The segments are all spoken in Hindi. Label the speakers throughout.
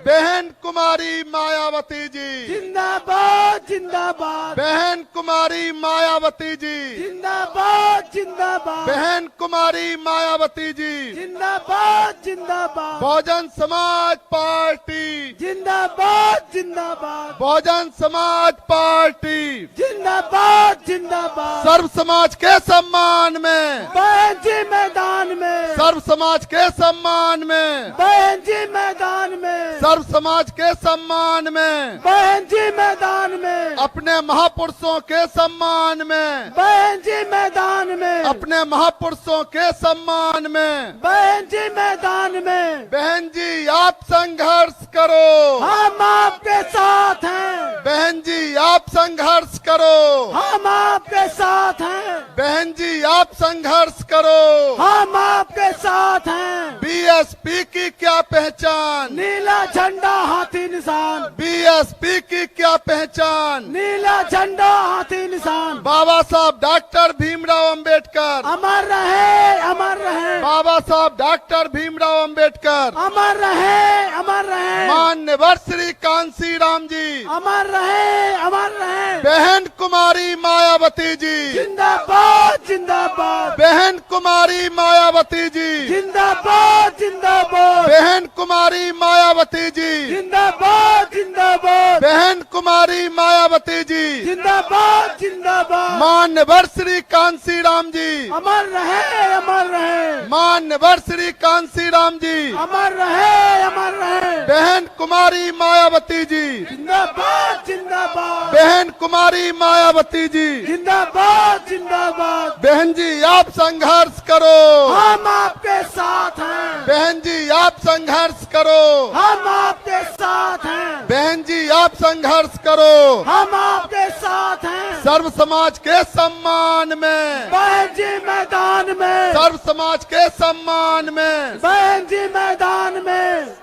Speaker 1: बहन कुमारी मायावती जी,
Speaker 2: जिंदाबाद जिंदाबाद,
Speaker 1: बहन कुमारी मायावती जी,
Speaker 2: जिंदाबाद जिंदाबाद,
Speaker 1: बहन कुमारी मायावती जी,
Speaker 2: जिंदाबाद जिंदाबाद,
Speaker 1: बहुजन समाज पार्टी,
Speaker 2: जिंदाबाद जिंदाबाद,
Speaker 1: बहुजन समाज पार्टी
Speaker 2: जिंदाबाद जिंदाबाद,
Speaker 1: सर्व समाज के सम्मान में,
Speaker 2: बहन जी मैदान में,
Speaker 1: सर्व समाज के सम्मान में,
Speaker 2: बहन जी मैदान में,
Speaker 1: सर्व समाज के सम्मान में,
Speaker 2: बहन जी मैदान में,
Speaker 1: अपने महापुरुषों के सम्मान में,
Speaker 2: बहन जी मैदान में,
Speaker 1: अपने महापुरुषों के सम्मान में,
Speaker 2: बहन जी मैदान में।
Speaker 1: बहन जी आप संघर्ष करो,
Speaker 2: हम आपके साथ हैं,
Speaker 1: बहन जी आप संघर्ष करो,
Speaker 2: हम आपके साथ हैं,
Speaker 1: बहन जी आप संघर्ष करो।
Speaker 2: हम आपके साथ हैं।
Speaker 1: बीएसपी की क्या पहचान,
Speaker 2: नीला झंडा हाथी निशान,
Speaker 1: बीएसपी की क्या पहचान,
Speaker 2: नीला झंडा हाथी निशान।
Speaker 1: बाबा साहब डॉक्टर भीमराव अंबेडकर,
Speaker 2: अमर रहे अमर रहे,
Speaker 1: बाबा साहब डॉक्टर भीमराव अंबेडकर,
Speaker 2: अमर रहे अमर रहे,
Speaker 1: मान्यवर श्री कांसी राम जी,
Speaker 2: अमर रहे अमर रहे।
Speaker 1: बहन कुमारी मायावती जी,
Speaker 2: जिंदाबाद जिंदाबाद,
Speaker 1: बहन कुमारी मायावती जी,
Speaker 2: जिंदाबाद जिंदाबाद,
Speaker 1: बहन कुमारी मायावती जी,
Speaker 2: जिंदाबाद जिंदाबाद,
Speaker 1: बहन कुमारी मायावती जी,
Speaker 2: जिंदाबाद जिंदाबाद।
Speaker 1: मान्यवर श्री कांसी राम जी,
Speaker 2: अमर रहे अमर रहे,
Speaker 1: मान्यवर श्री कांसी राम जी,
Speaker 2: अमर रहे अमर रहे।
Speaker 1: बहन कुमारी मायावती जी,
Speaker 2: जिंदाबाद जिंदाबाद,
Speaker 1: बहन कुमारी मायावती जी,
Speaker 2: जिंदाबाद जिंदाबाद।
Speaker 1: बहन जी आप संघर्ष करो,
Speaker 2: हम आपके साथ हैं,
Speaker 1: बहन जी आप संघर्ष करो,
Speaker 2: हम आपके साथ हैं,
Speaker 1: बहन जी आप संघर्ष करो।
Speaker 2: हम आपके साथ हैं।
Speaker 1: सर्व समाज के सम्मान में,
Speaker 2: बहन जी मैदान में,
Speaker 1: सर्व समाज के सम्मान में,
Speaker 2: बहन जी मैदान में।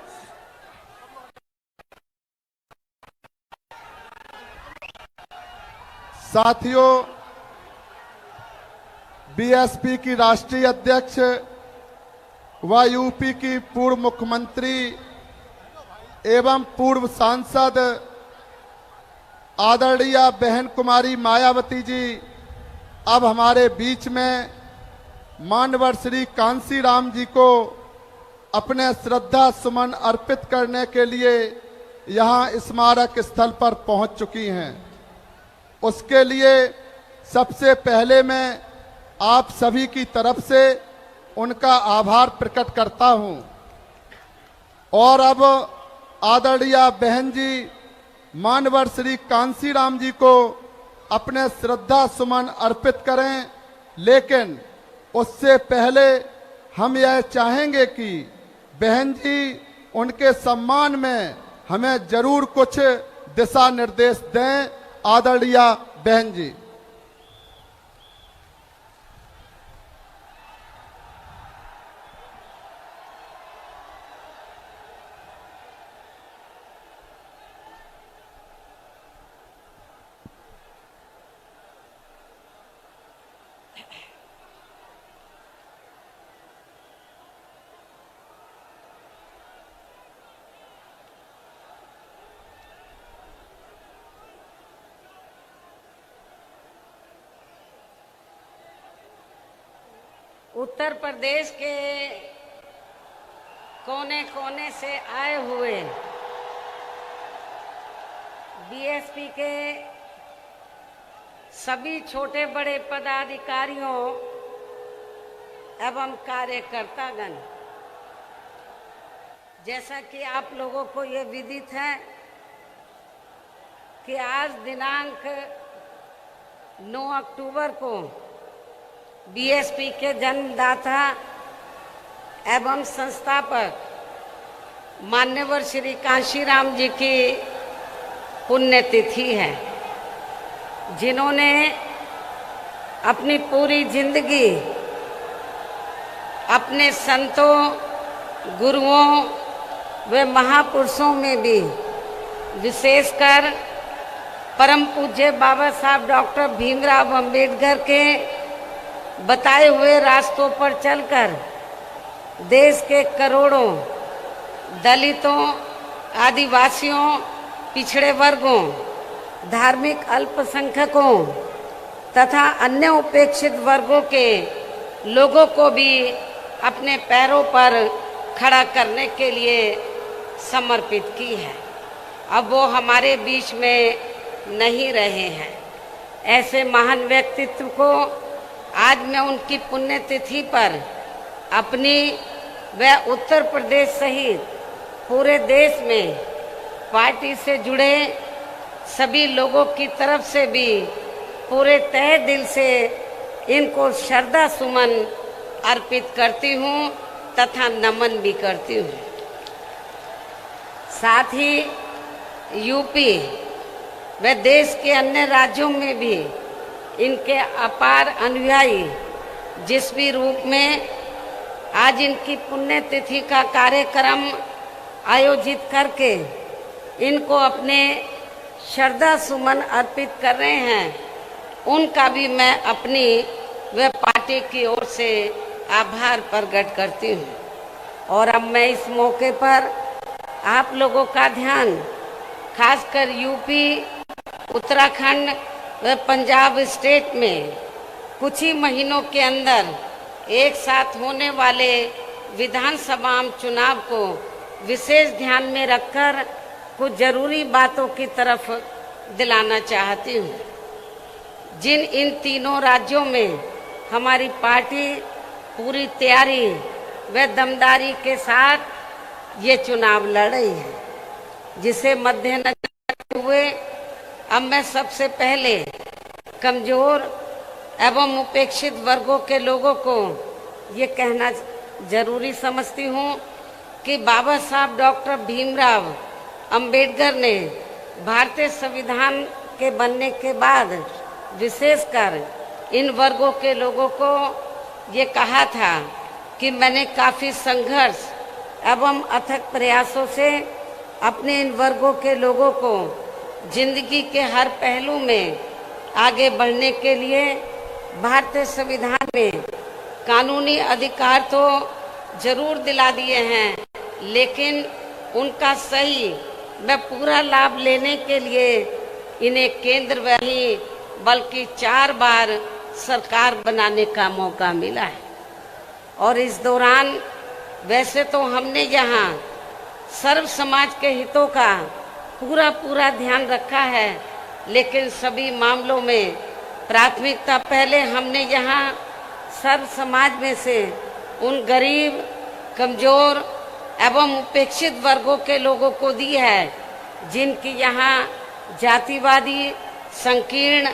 Speaker 1: साथियों, बीएसपी की राष्ट्रीय अध्यक्ष व यूपी की पूर्व मुख्यमंत्री एवं पूर्व सांसद आदरणीय बहन कुमारी मायावती जी अब हमारे बीच में मानवर श्री कांसी राम जी को अपने श्रद्धा सुमन अर्पित करने के लिए यहाँ स्मारक स्थल पर पहुँच चुकी हैं। उसके लिए सबसे पहले मैं आप सभी की तरफ से उनका आभार प्रकट करता हूं और अब आदरणीय बहन जी मानवर श्री कांसी राम जी को अपने श्रद्धा सुमन अर्पित करें, लेकिन उससे पहले हम यह चाहेंगे कि बहन जी उनके सम्मान में हमें जरूर कुछ दिशा निर्देश दें। आदरणीय बहन जी।
Speaker 3: उत्तर प्रदेश के कोने कोने से आए हुए बीएसपी के सभी छोटे बड़े पदाधिकारियों एवं कार्यकर्तागण, जैसा कि आप लोगों को ये विदित है कि आज दिनांक 9 अक्टूबर को बीएसपी के जन्मदाता एवं संस्थापक मान्यवर श्री कांशीराम जी की पुण्यतिथि है, जिन्होंने अपनी पूरी जिंदगी अपने संतों, गुरुओं व महापुरुषों में भी विशेषकर परम पूज्य बाबा साहब डॉक्टर भीमराव अंबेडकर के बताए हुए रास्तों पर चलकर देश के करोड़ों दलितों, आदिवासियों, पिछड़े वर्गों, धार्मिक अल्पसंख्यकों तथा अन्य उपेक्षित वर्गों के लोगों को भी अपने पैरों पर खड़ा करने के लिए समर्पित की है। अब वो हमारे बीच में नहीं रहे हैं। ऐसे महान व्यक्तित्व को आज मैं उनकी पुण्यतिथि पर अपनी व उत्तर प्रदेश सहित पूरे देश में पार्टी से जुड़े सभी लोगों की तरफ से भी पूरे तहे दिल से इनको श्रद्धा सुमन अर्पित करती हूँ तथा नमन भी करती हूँ। साथ ही यूपी व देश के अन्य राज्यों में भी इनके अपार अनुयायी जिस भी रूप में आज इनकी पुण्यतिथि का कार्यक्रम आयोजित करके इनको अपने श्रद्धा सुमन अर्पित कर रहे हैं, उनका भी मैं अपनी व पार्टी की ओर से आभार प्रकट करती हूँ। और अब मैं इस मौके पर आप लोगों का ध्यान खासकर यूपी, उत्तराखंड व पंजाब स्टेट में कुछ ही महीनों के अंदर एक साथ होने वाले विधानसभा चुनाव को विशेष ध्यान में रखकर कुछ जरूरी बातों की तरफ दिलाना चाहती हूँ। जिन इन तीनों राज्यों में हमारी पार्टी पूरी तैयारी व दमदारी के साथ ये चुनाव लड़ रही है, जिसे मद्देनजर रखते हुए अब मैं सबसे पहले कमजोर एवं उपेक्षित वर्गों के लोगों को ये कहना जरूरी समझती हूँ कि बाबा साहब डॉक्टर भीमराव अंबेडकर ने भारतीय संविधान के बनने के बाद विशेषकर इन वर्गों के लोगों को ये कहा था कि मैंने काफ़ी संघर्ष एवं अथक प्रयासों से अपने इन वर्गों के लोगों को जिंदगी के हर पहलू में आगे बढ़ने के लिए भारतीय संविधान में कानूनी अधिकार तो जरूर दिला दिए हैं, लेकिन उनका सही व पूरा लाभ लेने के लिए इन्हें केंद्र में ही बल्कि 4 बार सरकार बनाने का मौका मिला है। और इस दौरान वैसे तो हमने यहाँ सर्व समाज के हितों का पूरा ध्यान रखा है, लेकिन सभी मामलों में प्राथमिकता पहले हमने यहाँ सर्व समाज में से उन गरीब, कमजोर एवं उपेक्षित वर्गों के लोगों को दी है, जिनकी यहाँ जातिवादी, संकीर्ण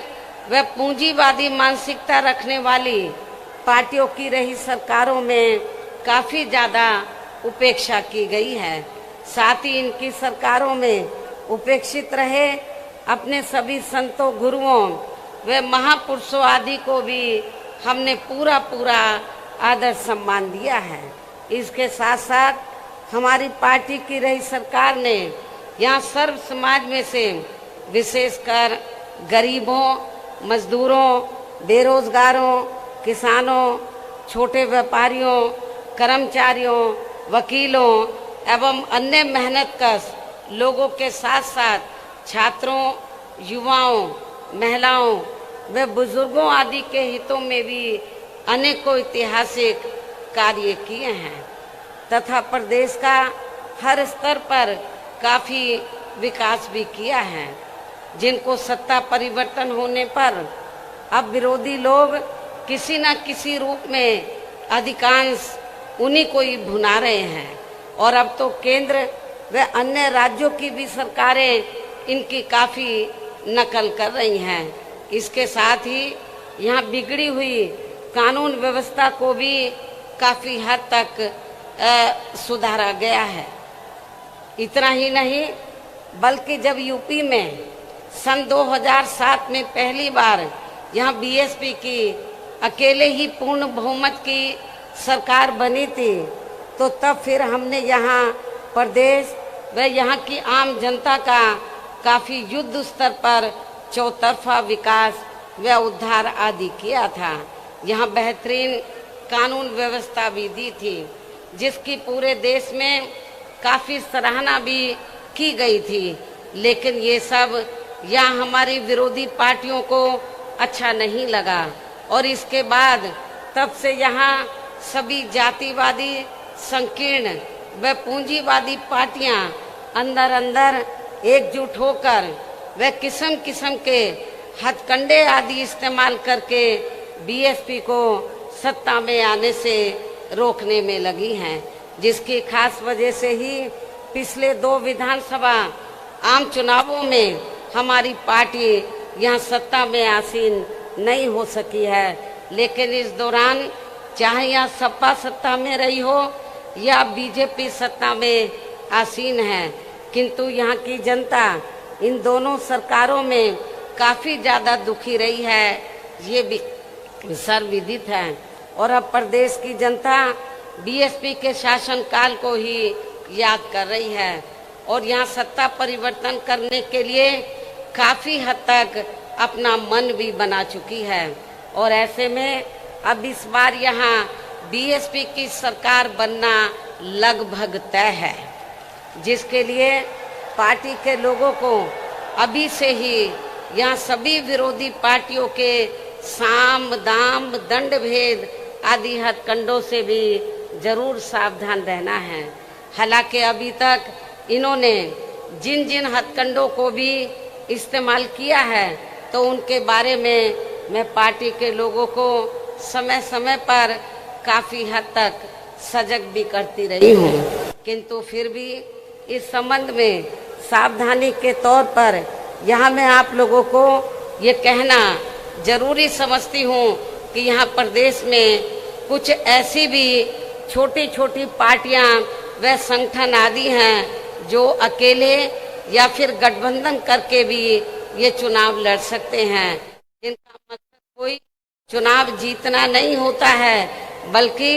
Speaker 3: व पूंजीवादी मानसिकता रखने वाली पार्टियों की रही सरकारों में काफ़ी ज़्यादा उपेक्षा की गई है। साथ ही इनकी सरकारों में उपेक्षित रहे अपने सभी संतों, गुरुओं व महापुरुषों आदि को भी हमने पूरा आदर सम्मान दिया है। इसके साथ साथ हमारी पार्टी की रही सरकार ने यहाँ सर्व समाज में से विशेषकर गरीबों, मजदूरों, बेरोजगारों, किसानों, छोटे व्यापारियों, कर्मचारियों, वकीलों एवं अन्य मेहनतकश लोगों के साथ साथ छात्रों, युवाओं, महिलाओं व बुजुर्गों आदि के हितों में भी अनेकों ऐतिहासिक कार्य किए हैं तथा प्रदेश का हर स्तर पर काफ़ी विकास भी किया है, जिनको सत्ता परिवर्तन होने पर अब विरोधी लोग किसी न किसी रूप में अधिकांश उन्हीं को ही भुना रहे हैं। और अब तो केंद्र व अन्य राज्यों की भी सरकारें इनकी काफ़ी नकल कर रही हैं। इसके साथ ही यहाँ बिगड़ी हुई कानून व्यवस्था को भी काफ़ी हद तक सुधारा गया है। इतना ही नहीं बल्कि जब यूपी में सन 2007 में पहली बार यहाँ बीएसपी की अकेले ही पूर्ण बहुमत की सरकार बनी थी, तो तब फिर हमने यहाँ प्रदेश व यहाँ की आम जनता का काफ़ी युद्ध स्तर पर चौतरफा विकास व उद्धार आदि किया था। यहाँ बेहतरीन कानून व्यवस्था भी दी थी, जिसकी पूरे देश में काफ़ी सराहना भी की गई थी, लेकिन ये सब यहाँ हमारी विरोधी पार्टियों को अच्छा नहीं लगा और इसके बाद तब से यहाँ सभी जातिवादी, संकीर्ण व पूंजीवादी पार्टियां अंदर अंदर एकजुट होकर व किस्म किस्म के हथकंडे आदि इस्तेमाल करके बीएसपी को सत्ता में आने से रोकने में लगी हैं, जिसकी खास वजह से ही पिछले 2 विधानसभा आम चुनावों में हमारी पार्टी यहाँ सत्ता में आसीन नहीं हो सकी है। लेकिन इस दौरान चाहे यहाँ सपा सत्ता में रही हो या बीजेपी सत्ता में आसीन है, किंतु यहाँ की जनता इन दोनों सरकारों में काफी ज्यादा दुखी रही है, ये भी सर्वविदित है। और अब प्रदेश की जनता बीएसपी के शासनकाल को ही याद कर रही है और यहाँ सत्ता परिवर्तन करने के लिए काफी हद तक अपना मन भी बना चुकी है। और ऐसे में अब इस बार यहाँ बीएसपी की सरकार बनना लगभग तय है, जिसके लिए पार्टी के लोगों को अभी से ही यहाँ सभी विरोधी पार्टियों के साम दाम दंड भेद आदि हथकंडों से भी जरूर सावधान रहना है। हालांकि अभी तक इन्होंने जिन जिन हथकंडों को भी इस्तेमाल किया है तो उनके बारे में मैं पार्टी के लोगों को समय समय पर काफी हद तक सजग भी करती रही हूँ, किंतु फिर भी इस संबंध में सावधानी के तौर पर यहाँ मैं आप लोगों को ये कहना जरूरी समझती हूँ कि यहाँ प्रदेश में कुछ ऐसी भी छोटी छोटी पार्टियां व संगठन आदि हैं जो अकेले या फिर गठबंधन करके भी ये चुनाव लड़ सकते हैं, जिनका मकसद कोई चुनाव जीतना नहीं होता है, बल्कि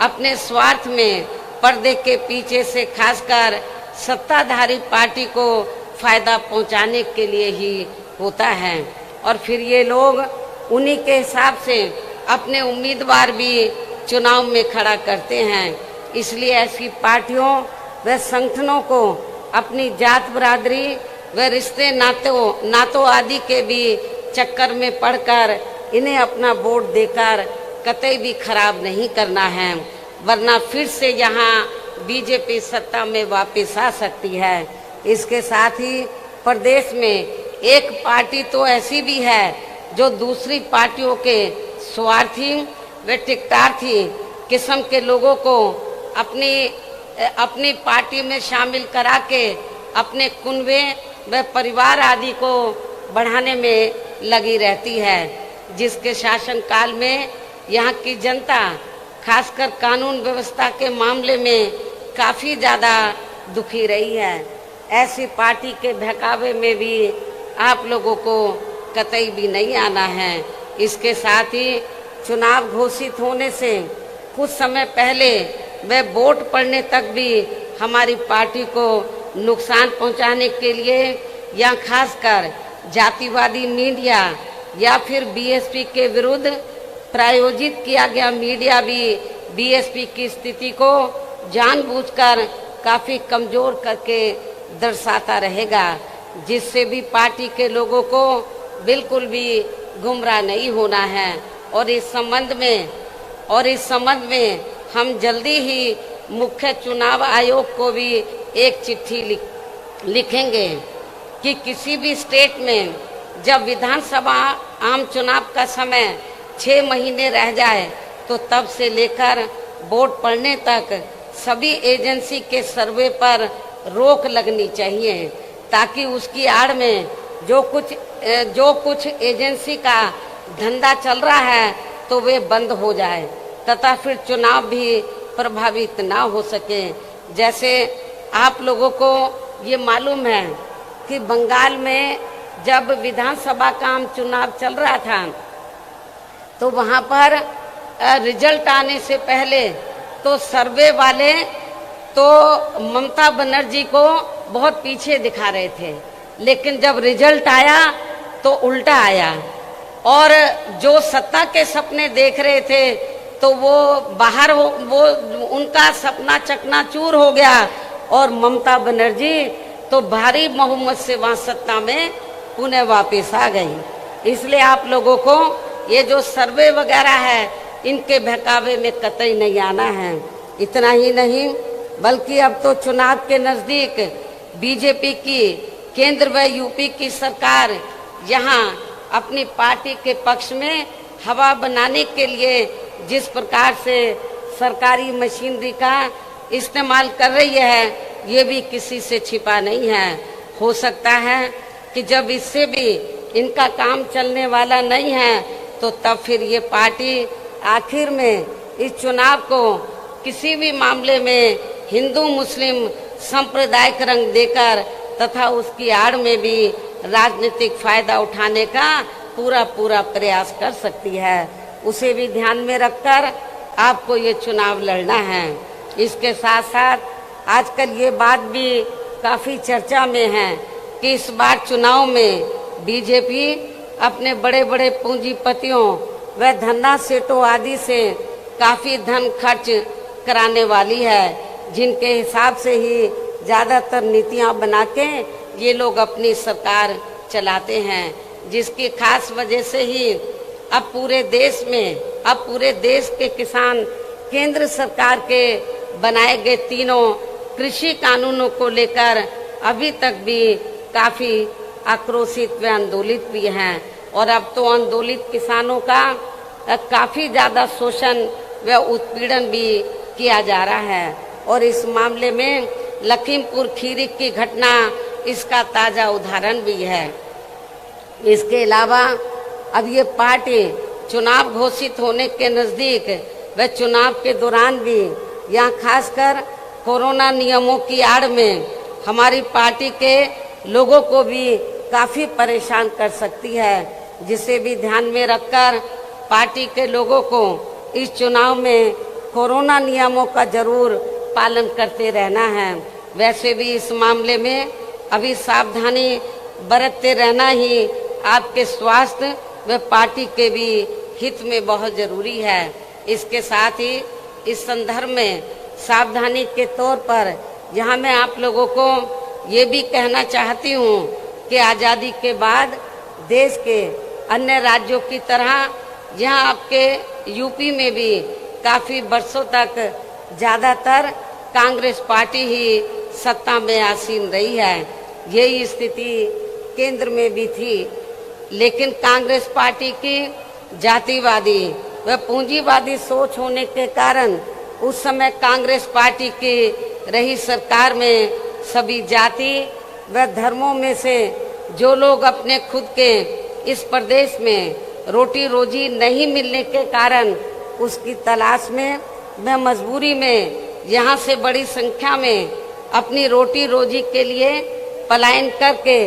Speaker 3: अपने स्वार्थ में पर्दे के पीछे से खासकर सत्ताधारी पार्टी को फायदा पहुंचाने के लिए ही होता है। और फिर ये लोग उन्हीं के हिसाब से अपने उम्मीदवार भी चुनाव में खड़ा करते हैं। इसलिए ऐसी पार्टियों व संगठनों को अपनी जात बरादरी व रिश्ते नातों आदि के भी चक्कर में पड़कर इन्हें अपना वोट देकर कतई भी खराब नहीं करना है, वरना फिर से यहाँ बीजेपी सत्ता में वापस आ सकती है। इसके साथ ही प्रदेश में एक पार्टी तो ऐसी भी है जो दूसरी पार्टियों के स्वार्थी व टिकटार्थी किस्म के लोगों को अपनी पार्टी में शामिल करा के अपने कुनबे व परिवार आदि को बढ़ाने में लगी रहती है, जिसके शासनकाल में यहाँ की जनता खासकर कानून व्यवस्था के मामले में काफी ज्यादा दुखी रही है। ऐसी पार्टी के बहकावे में भी आप लोगों को कतई भी नहीं आना है। इसके साथ ही चुनाव घोषित होने से कुछ समय पहले वे वोट पड़ने तक भी हमारी पार्टी को नुकसान पहुंचाने के लिए या खासकर जातिवादी मीडिया या फिर बीएसपी के विरुद्ध प्रायोजित किया गया मीडिया भी बीएसपी की स्थिति को जानबूझकर काफी कमजोर करके दर्शाता रहेगा, जिससे भी पार्टी के लोगों को बिल्कुल भी गुमराह नहीं होना है। और इस संबंध में हम जल्दी ही मुख्य चुनाव आयोग को भी एक चिट्ठी लिखेंगे कि किसी भी स्टेट में जब विधानसभा आम चुनाव का समय 6 महीने रह जाए तो तब से लेकर वोट पड़ने तक सभी एजेंसी के सर्वे पर रोक लगनी चाहिए, ताकि उसकी आड़ में जो कुछ एजेंसी का धंधा चल रहा है तो वे बंद हो जाए तथा फिर चुनाव भी प्रभावित ना हो सके। जैसे आप लोगों को ये मालूम है कि बंगाल में जब विधानसभा का आम चुनाव चल रहा था तो वहाँ पर रिजल्ट आने से पहले तो सर्वे वाले तो ममता बनर्जी को बहुत पीछे दिखा रहे थे, लेकिन जब रिजल्ट आया तो उल्टा आया और जो सत्ता के सपने देख रहे थे तो वो उनका सपना चकनाचूर हो गया और ममता बनर्जी तो भारी बहुमत से वहां सत्ता में पुनः वापस आ गई। इसलिए आप लोगों को ये जो सर्वे वगैरह है इनके बहकावे में कतई नहीं आना है। इतना ही नहीं बल्कि अब तो चुनाव के नजदीक बीजेपी की केंद्र व यूपी की सरकार यहाँ अपनी पार्टी के पक्ष में हवा बनाने के लिए जिस प्रकार से सरकारी मशीनरी का इस्तेमाल कर रही है ये भी किसी से छिपा नहीं है। हो सकता है कि जब इससे भी इनका काम चलने वाला नहीं है तो तब फिर ये पार्टी आखिर में इस चुनाव को किसी भी मामले में हिंदू मुस्लिम सांप्रदायिक रंग देकर तथा उसकी आड़ में भी राजनीतिक फायदा उठाने का पूरा प्रयास कर सकती है। उसे भी ध्यान में रखकर आपको ये चुनाव लड़ना है। इसके साथ साथ आजकल ये बात भी काफी चर्चा में है कि इस बार चुनाव में बीजेपी अपने बड़े बड़े पूंजीपतियों व धन्ना सेठों आदि से काफी धन खर्च कराने वाली है, जिनके हिसाब से ही ज्यादातर नीतियां बना के ये लोग अपनी सरकार चलाते हैं, जिसकी खास वजह से ही अब पूरे देश के किसान केंद्र सरकार के बनाए गए तीनों कृषि कानूनों को लेकर अभी तक भी काफी आक्रोशित व आंदोलित भी हैं। और अब तो आंदोलित किसानों का काफी ज्यादा शोषण व उत्पीड़न भी किया जा रहा है। और इस मामले में लखीमपुर खीरी की घटना इसका ताजा उदाहरण भी है। इसके अलावा अब ये पार्टी चुनाव घोषित होने के नजदीक व चुनाव के दौरान भी यहाँ खासकर कोरोना नियमों की आड़ में हमारी पार्टी के लोगों को भी काफी परेशान कर सकती है, जिसे भी ध्यान में रखकर पार्टी के लोगों को इस चुनाव में कोरोना नियमों का जरूर पालन करते रहना है। वैसे भी इस मामले में अभी सावधानी बरतते रहना ही आपके स्वास्थ्य व पार्टी के भी हित में बहुत जरूरी है। इसके साथ ही इस संदर्भ में सावधानी के तौर पर यहाँ मैं आप लोगों को ये भी कहना चाहती हूँ कि आज़ादी के बाद देश के अन्य राज्यों की तरह यहाँ आपके यूपी में भी काफी वर्षों तक ज्यादातर कांग्रेस पार्टी ही सत्ता में आसीन रही है। यही स्थिति केंद्र में भी थी, लेकिन कांग्रेस पार्टी की जातिवादी व पूंजीवादी सोच होने के कारण उस समय कांग्रेस पार्टी की रही सरकार में सभी जाति व धर्मों में से जो लोग अपने खुद के इस प्रदेश में रोटी रोजी नहीं मिलने के कारण उसकी तलाश में व मजबूरी में यहाँ से बड़ी संख्या में अपनी रोटी रोजी के लिए पलायन करके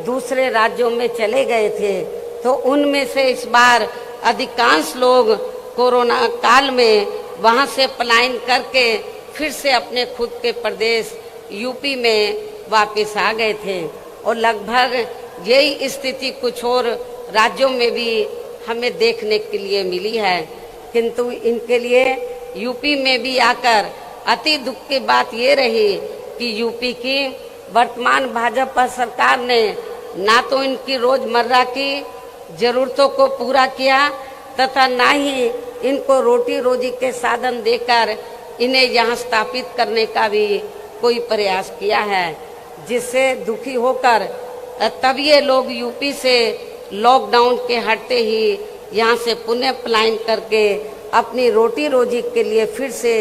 Speaker 3: दूसरे राज्यों में चले गए थे। तो उनमें से इस बार अधिकांश लोग कोरोना काल में वहाँ से पलायन करके फिर से अपने खुद के प्रदेश यूपी में वापस आ गए थे। और लगभग यही स्थिति कुछ और राज्यों में भी हमें देखने के लिए मिली है, किंतु इनके लिए यूपी में भी आकर अति दुख की बात ये रही कि यूपी की वर्तमान भाजपा सरकार ने ना तो इनकी रोजमर्रा की जरूरतों को पूरा किया तथा ना ही इनको रोटी रोजी के साधन देकर इन्हें यहाँ स्थापित करने का भी कोई प्रयास किया है, जिससे दुखी होकर तब ये लोग यूपी से लॉकडाउन के हटते ही यहाँ से पुनः पलायन करके अपनी रोटी रोजी के लिए फिर से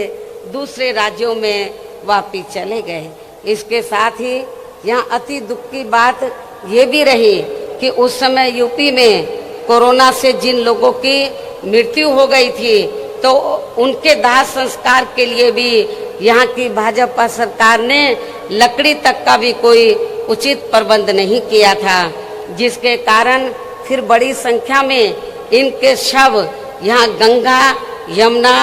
Speaker 3: दूसरे राज्यों में वापिस चले गए। इसके साथ ही यहाँ अति दुख की बात ये भी रही कि उस समय यूपी में कोरोना से जिन लोगों की मृत्यु हो गई थी तो उनके दाह संस्कार के लिए भी यहाँ की भाजपा सरकार ने लकड़ी तक का भी कोई उचित प्रबंध नहीं किया था, जिसके कारण फिर बड़ी संख्या में इनके शव यहाँ गंगा यमुना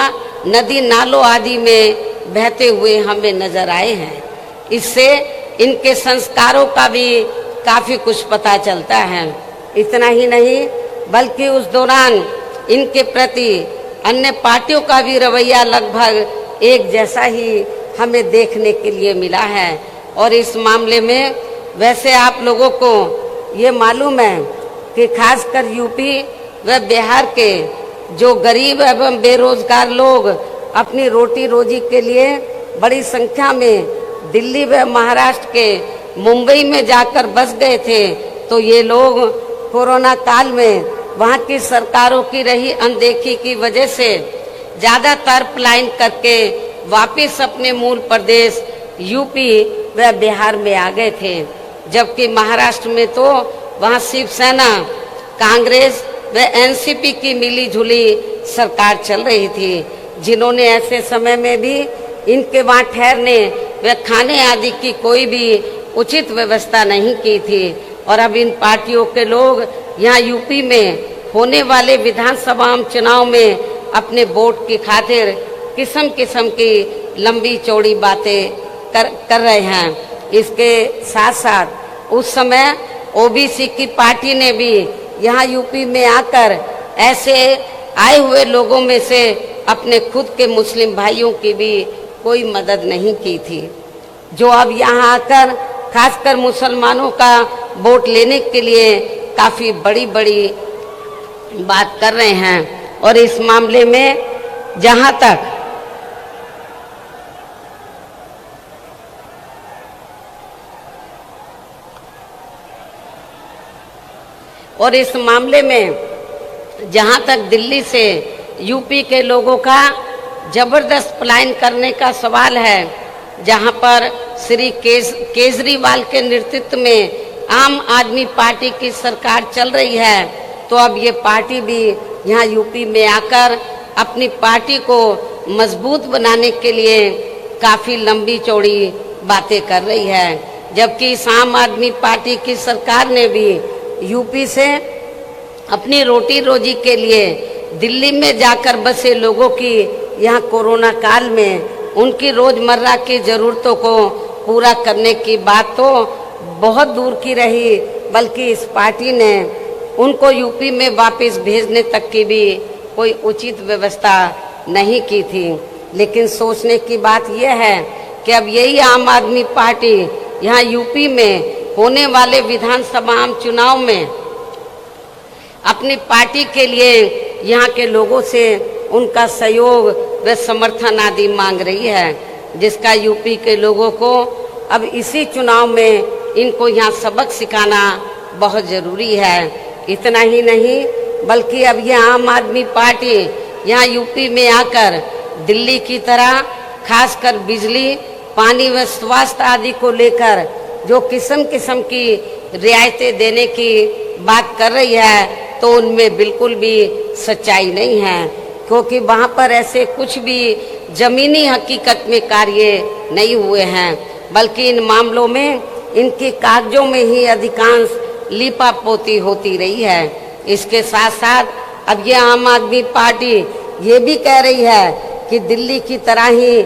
Speaker 3: नदी नालों आदि में बहते हुए हमें नजर आए हैं। इससे इनके संस्कारों का भी काफी कुछ पता चलता है। इतना ही नहीं बल्कि उस दौरान इनके प्रति अन्य पार्टियों का भी रवैया लगभग एक जैसा ही हमें देखने के लिए मिला है। और इस मामले में वैसे आप लोगों को ये मालूम है कि खासकर यूपी व बिहार के जो गरीब एवं बेरोजगार लोग अपनी रोटी रोजी के लिए बड़ी संख्या में दिल्ली व महाराष्ट्र के मुंबई में जाकर बस गए थे, तो ये लोग कोरोना काल में वहाँ की सरकारों की रही अनदेखी की वजह से ज़्यादातर पलायन करके वापस अपने मूल प्रदेश यूपी व बिहार में आ गए थे। जबकि महाराष्ट्र में तो वहाँ शिवसेना, कांग्रेस व एनसीपी की मिली जुली सरकार चल रही थी, जिन्होंने ऐसे समय में भी इनके वहाँ ठहरने व खाने आदि की कोई भी उचित व्यवस्था नहीं की थी। और अब इन पार्टियों के लोग यहाँ यूपी में होने वाले विधानसभा चुनाव में अपने वोट की खातिर किस्म किस्म की लंबी चौड़ी बातें कर रहे हैं। इसके साथ साथ उस समय ओबीसी की पार्टी ने भी यहाँ यूपी में आकर ऐसे आए हुए लोगों में से अपने खुद के मुस्लिम भाइयों की भी कोई मदद नहीं की थी, जो अब यहाँ आकर खासकर मुसलमानों का वोट लेने के लिए काफ़ी बड़ी बड़ी बात कर रहे हैं। और इस मामले में जहाँ तक दिल्ली से यूपी के लोगों का जबरदस्त पलायन करने का सवाल है, जहां पर श्री केजरीवाल के नेतृत्व में आम आदमी पार्टी की सरकार चल रही है, तो अब ये पार्टी भी यहाँ यूपी में आकर अपनी पार्टी को मजबूत बनाने के लिए काफ़ी लंबी चौड़ी बातें कर रही है। जबकि इस आम आदमी पार्टी की सरकार ने भी यूपी से अपनी रोटी रोजी के लिए दिल्ली में जाकर बसे लोगों की यहाँ कोरोना काल में उनकी रोजमर्रा की ज़रूरतों को पूरा करने की बात तो बहुत दूर की रही, बल्कि इस पार्टी ने उनको यूपी में वापस भेजने तक की भी कोई उचित व्यवस्था नहीं की थी। लेकिन सोचने की बात यह है कि अब यही आम आदमी पार्टी यहाँ यूपी में होने वाले विधानसभा चुनाव में अपनी पार्टी के लिए यहाँ के लोगों से उनका सहयोग व समर्थन आदि मांग रही है, जिसका यूपी के लोगों को अब इसी चुनाव में इनको यहाँ सबक सिखाना बहुत ज़रूरी है। इतना ही नहीं, बल्कि अब ये आम आदमी पार्टी यहाँ यूपी में आकर दिल्ली की तरह खासकर बिजली, पानी व स्वास्थ्य आदि को लेकर जो किस्म किस्म की रियायतें देने की बात कर रही है, तो उनमें बिल्कुल भी सच्चाई नहीं है, क्योंकि वहाँ पर ऐसे कुछ भी ज़मीनी हकीकत में कार्य नहीं हुए हैं, बल्कि इन मामलों में इनके कागजों में ही अधिकांश लीपापोती होती रही है। इसके साथ साथ अब ये आम आदमी पार्टी ये भी कह रही है कि दिल्ली की तरह ही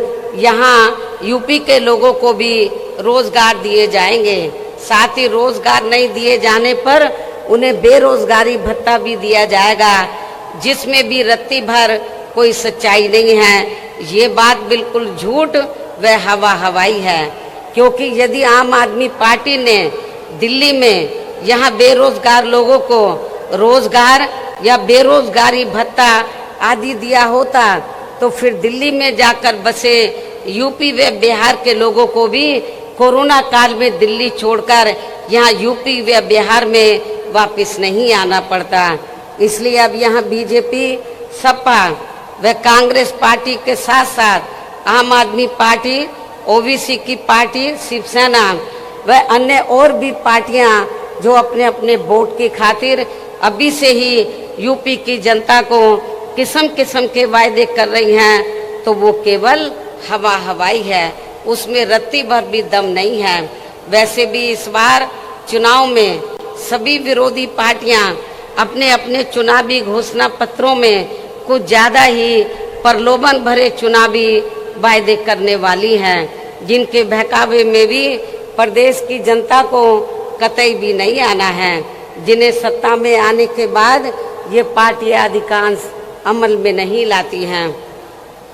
Speaker 3: यहाँ यूपी के लोगों को भी रोजगार दिए जाएंगे, साथ ही रोजगार नहीं दिए जाने पर उन्हें बेरोजगारी भत्ता भी दिया जाएगा, जिसमें भी रत्ती भर कोई सच्चाई नहीं है। ये बात बिल्कुल झूठ व हवाई है, क्योंकि यदि आम आदमी पार्टी ने दिल्ली में यहाँ बेरोजगार लोगों को रोजगार या बेरोजगारी भत्ता आदि दिया होता, तो फिर दिल्ली में जाकर बसे यूपी व बिहार के लोगों को भी कोरोना काल में दिल्ली छोड़कर यहाँ यूपी व बिहार में वापस नहीं आना पड़ता। इसलिए अब यहाँ बीजेपी, सपा व कांग्रेस पार्टी के साथ साथ आम आदमी पार्टी, ओबीसी की पार्टी, शिवसेना व अन्य और भी पार्टियां जो अपने अपने वोट की खातिर अभी से ही यूपी की जनता को किस्म किस्म के वायदे कर रही हैं, तो वो केवल हवाई है, उसमें रत्ती भर भी दम नहीं है। वैसे भी इस बार चुनाव में सभी विरोधी पार्टियां अपने अपने चुनावी घोषणा पत्रों में कुछ ज़्यादा ही प्रलोभन भरे चुनावी वायदे करने वाली हैं, जिनके बहकावे में भी प्रदेश की जनता को कतई भी नहीं आना है, जिन्हें सत्ता में आने के बाद ये पार्टियां अधिकांश अमल में नहीं लाती हैं।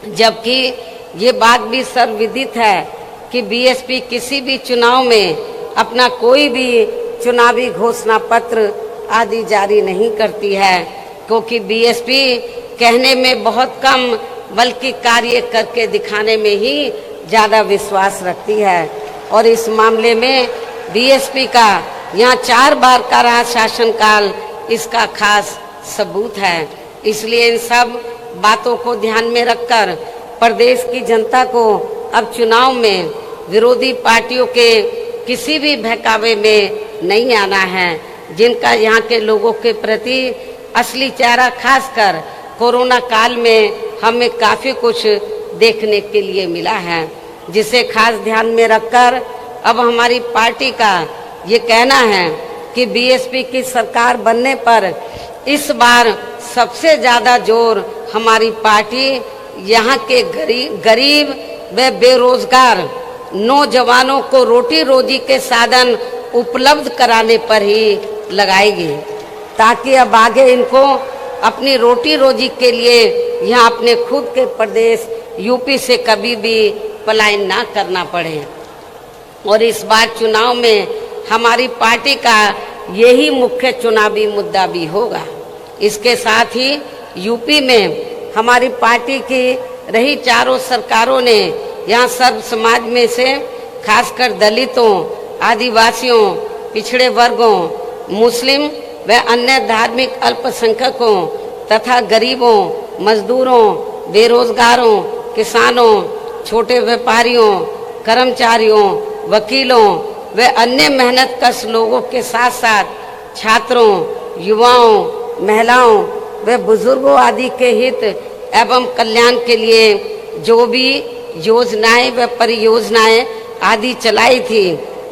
Speaker 3: जबकि ये बात भी सर्वविदित है कि बीएसपी किसी भी चुनाव में अपना कोई भी चुनावी घोषणा पत्र आदि जारी नहीं करती है, क्योंकि बीएसपी कहने में बहुत कम बल्कि कार्य करके दिखाने में ही ज़्यादा विश्वास रखती है। और इस मामले में बीएसपी का यहाँ 4 बार का रहा शासनकाल इसका खास सबूत है। इसलिए इन सब बातों को ध्यान में रखकर प्रदेश की जनता को अब चुनाव में विरोधी पार्टियों के किसी भी बहकावे में नहीं आना है, जिनका यहाँ के लोगों के प्रति असली चेहरा खासकर कोरोना काल में हमें काफ़ी कुछ देखने के लिए मिला है, जिसे खास ध्यान में रखकर अब हमारी पार्टी का ये कहना है कि बीएसपी की सरकार बनने पर इस बार सबसे ज़्यादा जोर हमारी पार्टी यहाँ के गरीब व बेरोजगार नौजवानों को रोटी रोजी के साधन उपलब्ध कराने पर ही लगाएगी, ताकि अब आगे इनको अपनी रोटी रोजी के लिए यहाँ अपने खुद के प्रदेश यूपी से कभी भी पलायन ना करना पड़े। और इस बार चुनाव में हमारी पार्टी का यही मुख्य चुनावी मुद्दा भी होगा। इसके साथ ही यूपी में हमारी पार्टी की रही चारों सरकारों ने यहाँ सर्व समाज में से खासकर दलितों, आदिवासियों, पिछड़े वर्गों, मुस्लिम व अन्य धार्मिक अल्पसंख्यकों तथा गरीबों, मजदूरों, बेरोजगारों, किसानों, छोटे व्यापारियों, कर्मचारियों, वकीलों व अन्य मेहनतकश लोगों के साथ साथ छात्रों, युवाओं, महिलाओं व बुजुर्गों आदि के हित एवं कल्याण के लिए जो भी योजनाएं व परियोजनाएं आदि चलाई थी,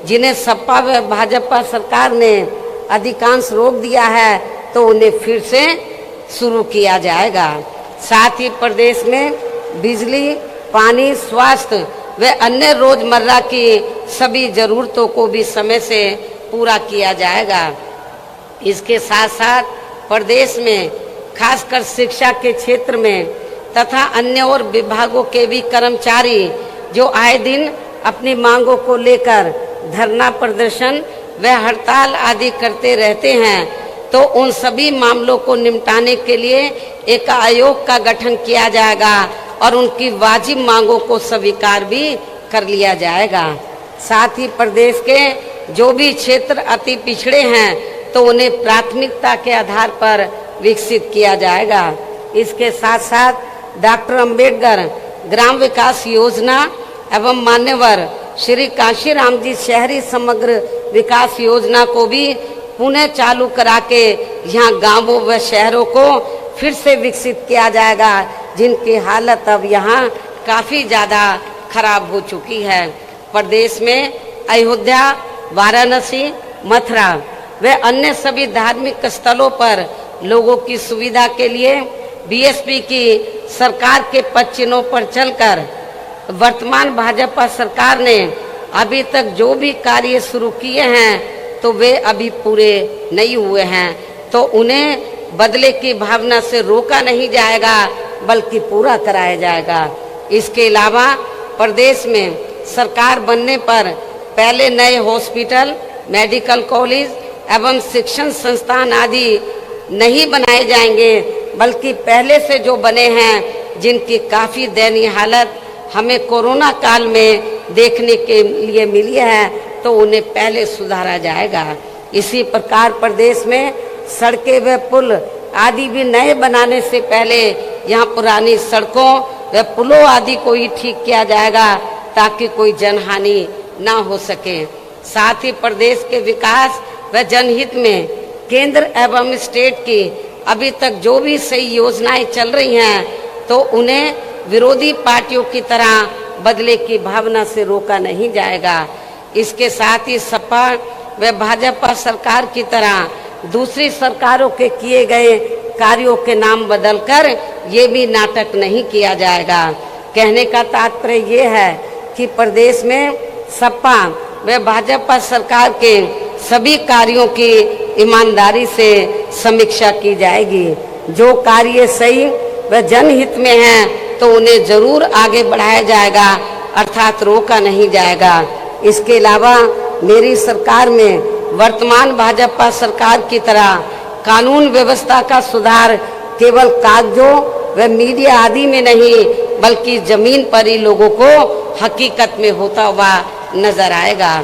Speaker 3: जिन्हें सपा व भाजपा सरकार ने अधिकांश रोक दिया है, तो उन्हें फिर से शुरू किया जाएगा। साथ ही प्रदेश में बिजली, पानी, स्वास्थ्य व अन्य रोजमर्रा की सभी जरूरतों को भी समय से पूरा किया जाएगा। इसके साथ साथ प्रदेश में खासकर शिक्षा के क्षेत्र में तथा अन्य और विभागों के भी कर्मचारी जो आए दिन अपनी मांगों को लेकर धरना प्रदर्शन व हड़ताल आदि करते रहते हैं, तो उन सभी मामलों को निपटाने के लिए एक आयोग का गठन किया जाएगा और उनकी वाजिब मांगों को स्वीकार भी कर लिया जाएगा। साथ ही प्रदेश के जो भी क्षेत्र अति पिछड़े हैं, तो उन्हें प्राथमिकता के आधार पर विकसित किया जाएगा। इसके साथ साथ डॉक्टर अंबेडकर ग्राम विकास योजना एवं मान्यवर श्री कांशीराम जी शहरी समग्र विकास योजना को भी पुनः चालू करा के यहाँ गांवों व शहरों को फिर से विकसित किया जाएगा, जिनकी हालत अब यहाँ काफ़ी ज़्यादा खराब हो चुकी है। प्रदेश में अयोध्या, वाराणसी, मथुरा व अन्य सभी धार्मिक स्थलों पर लोगों की सुविधा के लिए बीएसपी की सरकार के पद चिन्हों पर चलकर वर्तमान भाजपा सरकार ने अभी तक जो भी कार्य शुरू किए हैं, तो वे अभी पूरे नहीं हुए हैं, तो उन्हें बदले की भावना से रोका नहीं जाएगा बल्कि पूरा कराया जाएगा। इसके अलावा प्रदेश में सरकार बनने पर पहले नए हॉस्पिटल, मेडिकल कॉलेज एवं शिक्षण संस्थान आदि नहीं बनाए जाएंगे, बल्कि पहले से जो बने हैं, जिनकी काफ़ी दयनीय हालत हमें कोरोना काल में देखने के लिए मिली है, तो उन्हें पहले सुधारा जाएगा। इसी प्रकार प्रदेश में सड़कें व पुल आदि भी नए बनाने से पहले यहाँ पुरानी सड़कों व पुलों आदि को ही ठीक किया जाएगा, ताकि कोई जनहानि ना हो सके। साथ ही प्रदेश के विकास व जनहित में केंद्र एवं स्टेट की अभी तक जो भी सही योजनाएं चल रही हैं, तो उन्हें विरोधी पार्टियों की तरह बदले की भावना से रोका नहीं जाएगा। इसके साथ ही सपा व भाजपा सरकार की तरह दूसरी सरकारों के किए गए कार्यों के नाम बदलकर ये भी नाटक नहीं किया जाएगा। कहने का तात्पर्य ये है कि प्रदेश में सपा व भाजपा सरकार के सभी कार्यों की ईमानदारी से समीक्षा की जाएगी। जो कार्य सही व जनहित में हैं, तो उन्हें जरूर आगे बढ़ाया जाएगा अर्थात रोका नहीं जाएगा। इसके अलावा मेरी सरकार में वर्तमान भाजपा सरकार की तरह कानून व्यवस्था का सुधार केवल कागजों व मीडिया आदि में नहीं बल्कि जमीन पर ही लोगों को हकीकत में होता हुआ नजर आएगा।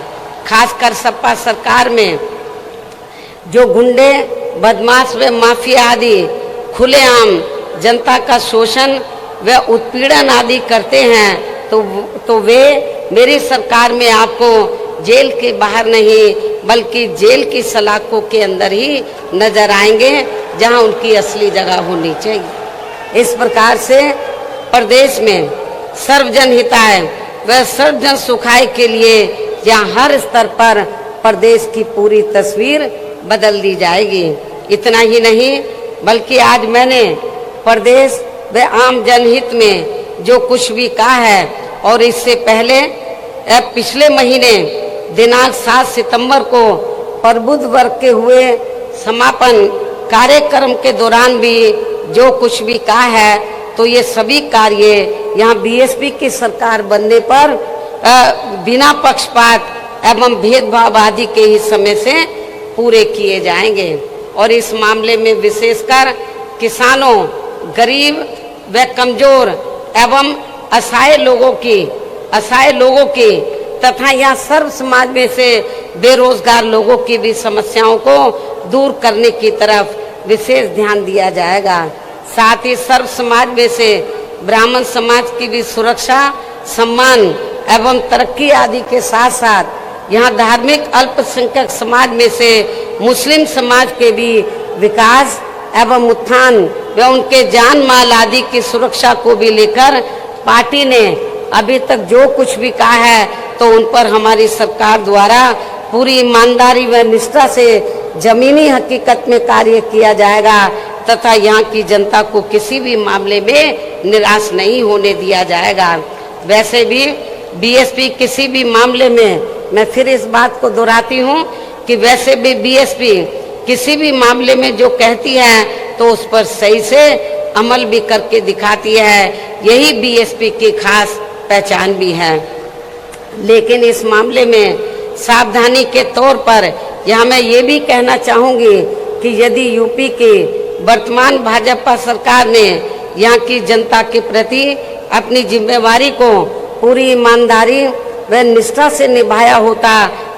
Speaker 3: खासकर सपा सरकार में जो गुंडे, बदमाश व माफिया आदि खुलेआम जनता का शोषण व उत्पीड़न आदि करते हैं तो वे मेरी सरकार में आपको जेल के बाहर नहीं बल्कि जेल की सलाखों के अंदर ही नजर आएंगे, जहां उनकी असली जगह होनी चाहिए। इस प्रकार से प्रदेश में सर्वजन हिताय व सर्वजन सुखाय के लिए यहाँ हर स्तर पर प्रदेश की पूरी तस्वीर बदल दी जाएगी। इतना ही नहीं बल्कि आज मैंने प्रदेश व आम जनहित में जो कुछ भी कहा है और इससे पहले पिछले महीने दिनांक 7 सितंबर को प्रबुद्ध वर्ग के हुए समापन कार्यक्रम के दौरान भी जो कुछ भी कहा है तो ये सभी कार्य यहाँ बीएसपी की सरकार बनने पर बिना पक्षपात एवं भेदभाव आदि के ही समय से पूरे किए जाएंगे। और इस मामले में विशेषकर किसानों, गरीब व कमजोर एवं असहाय लोगों की तथा यहाँ सर्व समाज में से बेरोजगार लोगों की भी समस्याओं को दूर करने की तरफ विशेष ध्यान दिया जाएगा। साथ ही सर्व समाज में से ब्राह्मण समाज की भी सुरक्षा, सम्मान एवं तरक्की आदि के साथ साथ यहाँ धार्मिक अल्पसंख्यक समाज में से मुस्लिम समाज के भी विकास एवं उत्थान व उनके जान माल आदि की सुरक्षा को भी लेकर पार्टी ने अभी तक जो कुछ भी कहा है तो उन पर हमारी सरकार द्वारा पूरी ईमानदारी व निष्ठा से जमीनी हकीकत में कार्य किया जाएगा तथा यहाँ की जनता को किसी भी मामले में निराश नहीं होने दिया जाएगा। वैसे भी बीएसपी किसी भी मामले में, मैं फिर इस बात को दोहराती हूँ कि वैसे भी बीएसपी किसी भी मामले में जो कहती है तो उस पर सही से अमल भी करके दिखाती है। यही बीएसपी की खास पहचान भी है। लेकिन इस मामले में सावधानी के तौर पर यहाँ मैं ये भी कहना चाहूँगी कि यदि यूपी की वर्तमान भाजपा सरकार ने यहाँ की जनता के प्रति अपनी जिम्मेवारी को पूरी ईमानदारी व निष्ठा से निभाया होता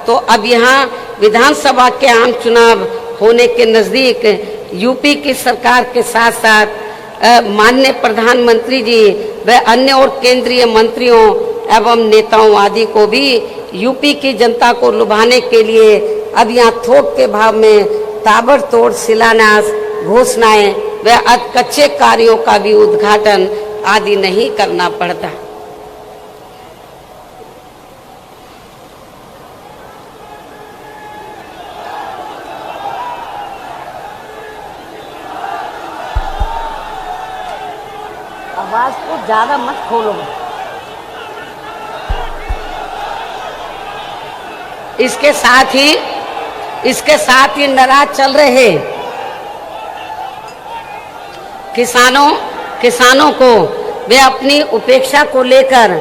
Speaker 3: तो अब यहाँ विधानसभा के आम चुनाव होने के नज़दीक यूपी की सरकार के साथ साथ माननीय प्रधानमंत्री जी व अन्य और केंद्रीय मंत्रियों एवं नेताओं आदि को भी यूपी की जनता को लुभाने के लिए अब यहाँ थोक के भाव में ताबड़तोड़ शिलान्यास, घोषणाएं व कच्चे कार्यों का भी उद्घाटन आदि नहीं करना पड़ता। आवाज को ज्यादा मत खोलो। इसके साथ ही नाराज चल रहे किसानों को वे अपनी उपेक्षा को लेकर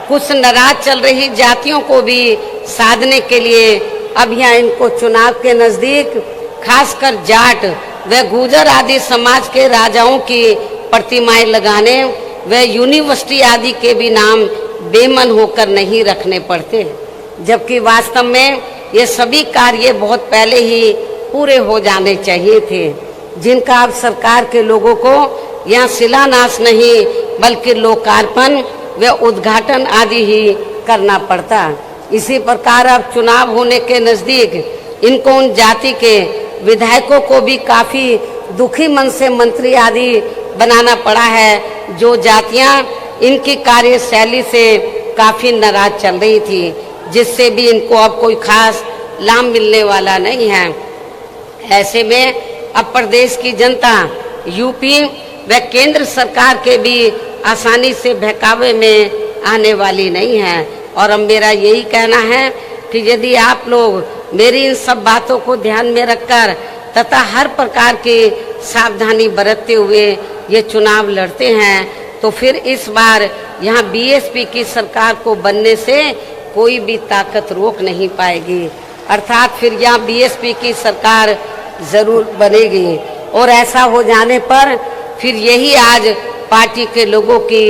Speaker 3: कुछ नाराज चल रही जातियों को भी साधने के लिए अब यहाँ इनको चुनाव के नजदीक खासकर जाट व गुर्जर आदि समाज के राजाओं की प्रतिमाएं लगाने व यूनिवर्सिटी आदि के भी नाम बेमन होकर नहीं रखने पड़ते, जबकि वास्तव में ये सभी कार्य बहुत पहले ही पूरे हो जाने चाहिए थे, जिनका अब सरकार के लोगों को यहाँ शिलान्यास नहीं बल्कि लोकार्पण व उद्घाटन आदि ही करना पड़ता। इसी प्रकार अब चुनाव होने के नज़दीक इनको उन जाति के विधायकों को भी काफ़ी दुखी मन से मंत्री आदि बनाना पड़ा है, जो जातियां इनकी कार्यशैली से काफ़ी नाराज चल रही थी, जिससे भी इनको अब कोई खास लाभ मिलने वाला नहीं है। ऐसे में अब प्रदेश की जनता यूपी व केंद्र सरकार के भी आसानी से बहकावे में आने वाली नहीं है। और अब मेरा यही कहना है कि यदि आप लोग मेरी इन सब बातों को ध्यान में रखकर तथा हर प्रकार की सावधानी बरतते हुए ये चुनाव लड़ते हैं तो फिर इस बार यहाँ बीएसपी की सरकार को बनने से कोई भी ताकत रोक नहीं पाएगी। अर्थात फिर यहाँ बीएसपी की सरकार जरूर बनेगी और ऐसा हो जाने पर फिर यही आज पार्टी के लोगों की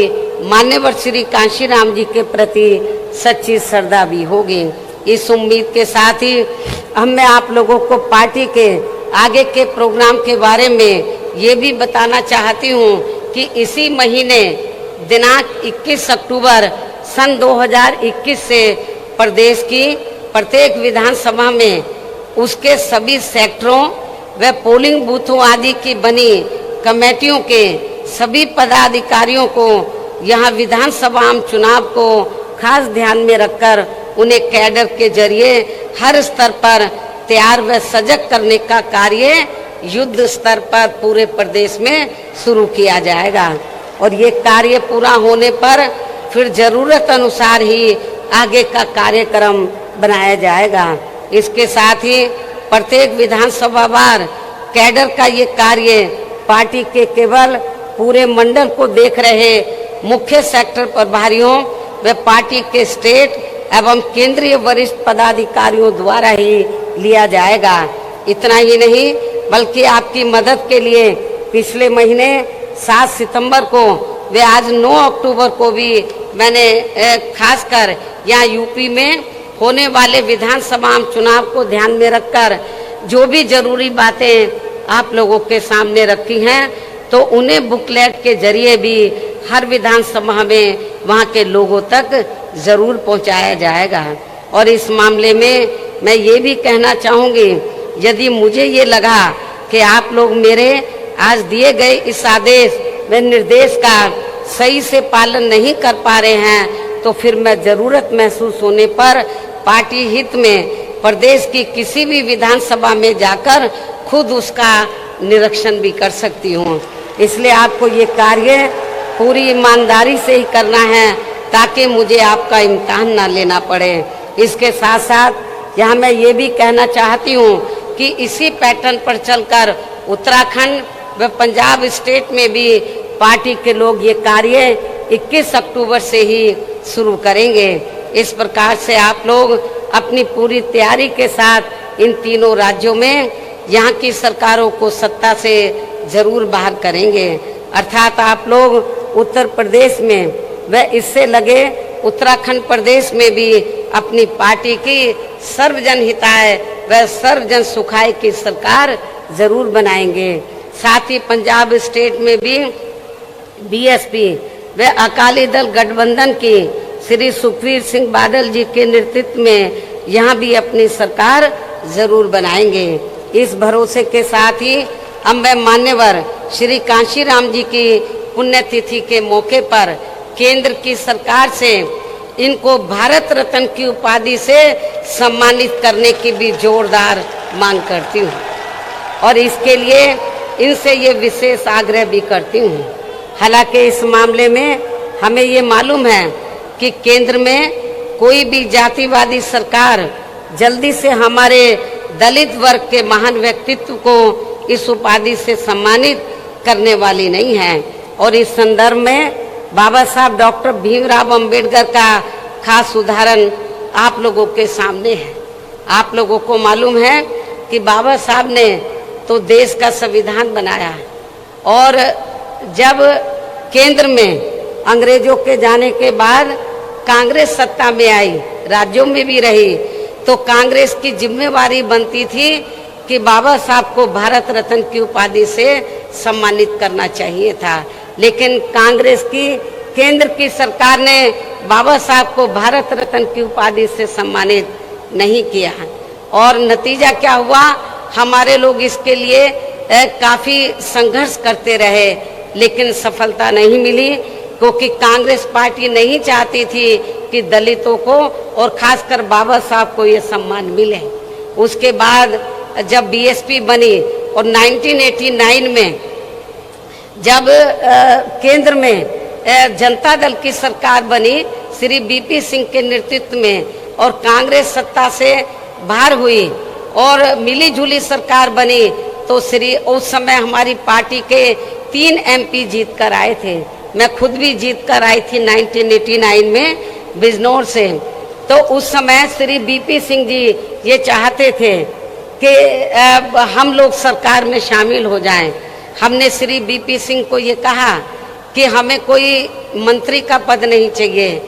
Speaker 3: मान्यवर श्री कांशीराम जी के प्रति सच्ची श्रद्धा भी होगी। इस उम्मीद के साथ ही मैं आप लोगों को पार्टी के आगे के प्रोग्राम के बारे में ये भी बताना चाहती हूँ कि इसी महीने दिनांक 21 अक्टूबर सन 2021 से प्रदेश की प्रत्येक विधानसभा में उसके सभी सेक्टरों व पोलिंग बूथों आदि की बनी कमेटियों के सभी पदाधिकारियों को यहाँ विधानसभा आम चुनाव को खास ध्यान में रखकर उन्हें कैडर के जरिए हर स्तर पर तैयार व सजग करने का कार्य युद्ध स्तर पर पूरे प्रदेश में शुरू किया जाएगा और ये कार्य पूरा होने पर फिर जरूरत अनुसार ही आगे का कार्यक्रम बनाया जाएगा। इसके साथ ही प्रत्येक विधानसभा वार कैडर का ये कार्य पार्टी के केवल पूरे मंडल को देख रहे मुख्य सेक्टर प्रभारियों व पार्टी के स्टेट एवं केंद्रीय वरिष्ठ पदाधिकारियों द्वारा ही लिया जाएगा। इतना ही नहीं बल्कि आपकी मदद के लिए पिछले महीने 7 सितंबर को वे आज 9 अक्टूबर को भी मैंने खासकर यहाँ यूपी में होने वाले विधानसभा चुनाव को ध्यान में रखकर जो भी जरूरी बातें आप लोगों के सामने रखी हैं तो उन्हें बुकलेट के जरिए भी हर विधानसभा में वहाँ के लोगों तक जरूर पहुँचाया जाएगा। और इस मामले में मैं ये भी कहना चाहूँगी, यदि मुझे ये लगा कि आप लोग मेरे आज दिए गए इस आदेश व निर्देश का सही से पालन नहीं कर पा रहे हैं तो फिर मैं जरूरत महसूस होने पर पार्टी हित में प्रदेश की किसी भी विधानसभा में जाकर खुद उसका निरीक्षण भी कर सकती हूँ। इसलिए आपको ये कार्य पूरी ईमानदारी से ही करना है ताकि मुझे आपका इम्तिहान ना लेना पड़े। इसके साथ साथ यहाँ मैं ये भी कहना चाहती हूँ कि इसी पैटर्न पर चलकर उत्तराखंड व पंजाब स्टेट में भी पार्टी के लोग ये कार्य 21 अक्टूबर से ही शुरू करेंगे। इस प्रकार से आप लोग अपनी पूरी तैयारी के साथ इन तीनों राज्यों में यहाँ की सरकारों को सत्ता से जरूर बाहर करेंगे। अर्थात आप लोग उत्तर प्रदेश में व इससे लगे उत्तराखंड प्रदेश में भी अपनी पार्टी की सर्वजन हिताय व सर्वजन सुखाय की सरकार जरूर बनाएंगे। साथ ही पंजाब स्टेट में भी बीएसपी व अकाली दल गठबंधन की श्री सुखबीर सिंह बादल जी के नेतृत्व में यहाँ भी अपनी सरकार जरूर बनाएंगे। इस भरोसे के साथ ही अब मैं मान्यवर श्री कांशीराम जी की पुण्यतिथि के मौके पर केंद्र की सरकार से इनको भारत रत्न की उपाधि से सम्मानित करने की भी जोरदार मांग करती हूँ और इसके लिए इनसे ये विशेष आग्रह भी करती हूँ। हालांकि इस मामले में हमें ये मालूम है कि केंद्र में कोई भी जातिवादी सरकार जल्दी से हमारे दलित वर्ग के महान व्यक्तित्व को इस उपाधि से सम्मानित करने वाली नहीं है। और इस संदर्भ में बाबा साहब डॉक्टर भीमराव अंबेडकर का खास उदाहरण आप लोगों के सामने है। आप लोगों को मालूम है कि बाबा साहब ने तो देश का संविधान बनाया और जब केंद्र में अंग्रेजों के जाने के बाद कांग्रेस सत्ता में आई, राज्यों में भी रही, तो कांग्रेस की जिम्मेवारी बनती थी कि बाबा साहब को भारत रत्न की उपाधि से सम्मानित करना चाहिए था। लेकिन कांग्रेस की केंद्र की सरकार ने बाबा साहब को भारत रत्न की उपाधि से सम्मानित नहीं किया और नतीजा क्या हुआ, हमारे लोग इसके लिए काफ़ी संघर्ष करते रहे लेकिन सफलता नहीं मिली क्योंकि कांग्रेस पार्टी नहीं चाहती थी कि दलितों को और खासकर बाबा साहब को ये सम्मान मिले। उसके बाद जब बीएसपी बनी और 1989 में जब केंद्र में जनता दल की सरकार बनी श्री बीपी सिंह के नेतृत्व में और कांग्रेस सत्ता से बाहर हुई और मिली जुली सरकार बनी तो उस समय हमारी पार्टी के 3 एमपी जीत कर आए थे मैं खुद भी जीत कर आई थी 1989 में बिजनौर से। तो उस समय श्री बीपी सिंह जी ये चाहते थे कि हम लोग सरकार में शामिल हो जाएं। हमने श्री बीपी सिंह को ये कहा कि हमें कोई मंत्री का पद नहीं चाहिए,